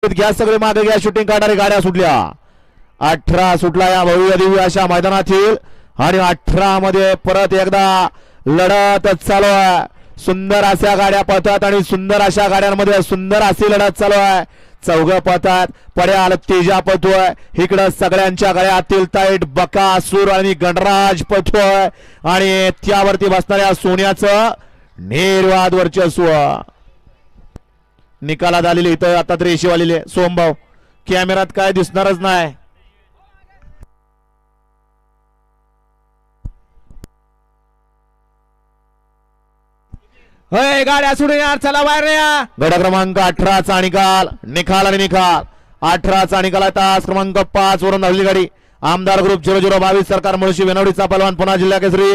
घ्या सगळे मागे घ्या. शूटिंग काढणारे गाड्या सुटल्या. 18 सुटला या भव्य दिव्य अशा मैदानातील आणि 18 मध्ये परत एकदा लढत चालू आहे. सुंदर अशा गाड्या पळतात आणि सुंदर अशा गाड्यांमध्ये सुंदर अशी लढत चालू आहे. चौघ पळतात. पड्याल तेजा पळतोय. इकडं सगळ्यांच्या गळ्यातील ताईट बकासूर आणि गणराज पळतोय आणि त्यावरती बसणाऱ्या सोन्याचं निर्वाद वर्चस्व. निकालात आलेले इथं आता तरी रेषीव आलेले सोमभाऊ कॅमेरात काय दिसणारच नाही. गाड्या सोडून यार चला बाहेर या. गड क्रमांक 18 चा निकाल आणि निकाल 18 चा निकाल. तास क्रमांक 5 वरून धावली गाडी. आमदार ग्रुप 0022 सरकार मुळशी वेनवडीचा पलवान पुन्हा जिल्हा केसरी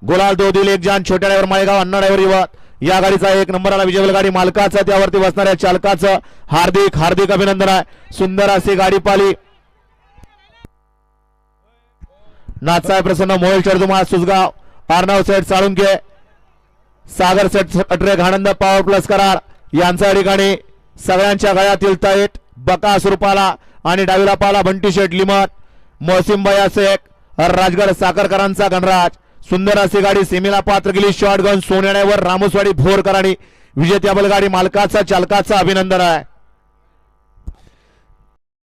गुलाल दोदिल एक जान छोट्या ड्रायव्हर माळेगाव अण्णा ड्रायव्हर युवक. या गाडीचा 1 नंबरला विजय गाडी मालकाचा त्यावरती बसणाऱ्या चालकाचं हार्दिक हार्दिक अभिनंदन आहे. सुंदर अशी गाडी पाली. नाथसाहेब प्रसन्न मोहोळ चर्दुमा सुसगाव अर्णव सेठ साळुंके सागर सेठ अटरे आनंद पॉवर प्लस करार यांच्या ठिकाणी सगळ्यांच्या गळ्यातील ताईट बकासूर पाला आणि डावीला पाला बंटी शेठ लिमत मोहसिमबाया शेख राजगड साखरकरांचा गणराज. सुंदर अशी गाडी सेमीला पात्र गेली. शॉटगन सोन्यावर रामोसवाडी भोरकरांनी विजेत्या बैलगाडी मालकाचा चालकाचा अभिनंदन आहे.